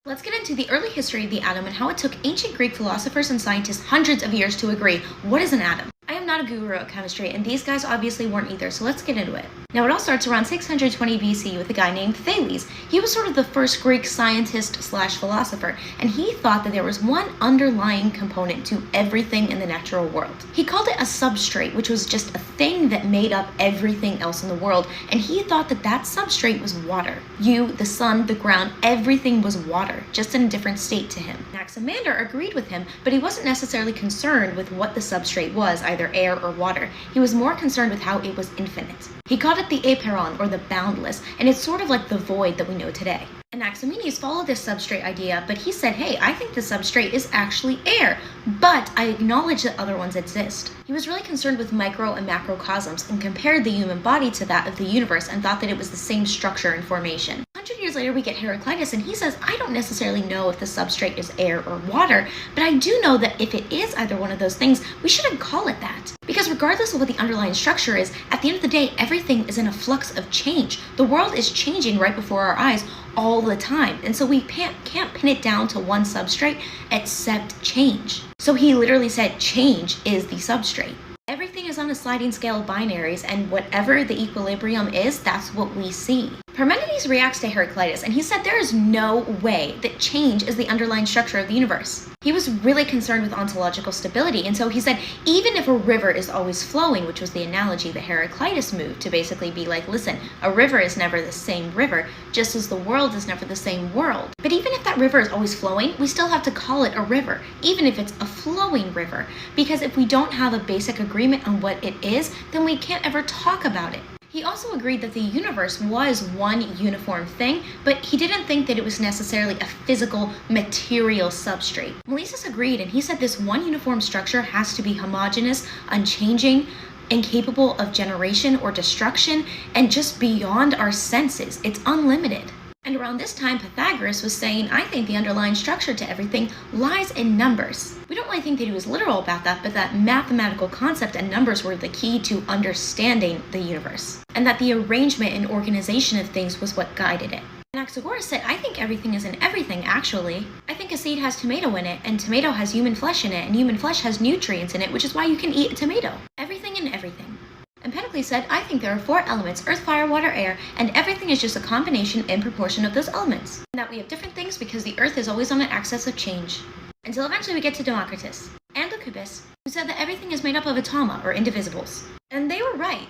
Let's get into the early history of the atom and how it took ancient Greek philosophers and scientists hundreds of years to agree what is an atom. I am not a guru at chemistry, and these guys obviously weren't either, so let's get into it. Now, it all starts around 620 BC with a guy named Thales. He was sort of the first Greek scientist/philosopher, and he thought that there was one underlying component to everything in the natural world. He called it a substrate, which was just a thing that made up everything else in the world, and he thought that that substrate was water. You, the sun, the ground, everything was water, just in a different state to him. Anaximander agreed with him, but he wasn't necessarily concerned with what the substrate was, either air or water. He was more concerned with how it was infinite. He called it the apeiron, or the boundless, and it's sort of like the void that we know today. Anaximenes followed this substrate idea, but he said, hey, I think the substrate is actually air, but I acknowledge that other ones exist. He was really concerned with micro and macrocosms and compared the human body to that of the universe and thought that it was the same structure and formation. 100 years later, we get Heraclitus, and he says, I don't necessarily know if the substrate is air or water, but I do know that if it is either one of those things, we shouldn't call it that. Because regardless of what the underlying structure is, at the end of the day, everything is in a flux of change. The world is changing right before our eyes all the time, and so we can't pin it down to one substrate except change. So he literally said change is the substrate. Everything is on a sliding scale of binaries, and whatever the equilibrium is, that's what we see. Parmenides reacts to Heraclitus, and he said there is no way that change is the underlying structure of the universe. He was really concerned with ontological stability, and so he said even if a river is always flowing, which was the analogy that Heraclitus moved to basically be like, listen, a river is never the same river, just as the world is never the same world. But even if that river is always flowing, we still have to call it a river, even if it's a flowing river, because if we don't have a basic agreement on what it is, then we can't ever talk about it. He also agreed that the universe was one uniform thing, but he didn't think that it was necessarily a physical, material substrate. Melissus agreed, and he said this one uniform structure has to be homogeneous, unchanging, incapable of generation or destruction, and just beyond our senses. It's unlimited. And around this time, Pythagoras was saying, I think the underlying structure to everything lies in numbers. We don't really think that he was literal about that, but that mathematical concept and numbers were the key to understanding the universe, and that the arrangement and organization of things was what guided it. Anaxagoras said, I think everything is in everything, actually. I think a seed has tomato in it, and tomato has human flesh in it, and human flesh has nutrients in it, which is why you can eat a tomato. Everything in everything. Empedocles said, I think there are 4 elements, earth, fire, water, air, and everything is just a combination and proportion of those elements. And that we have different things because the earth is always on an axis of change. Until eventually we get to Democritus and Leucippus, who said that everything is made up of atoma, or indivisibles. And they were right.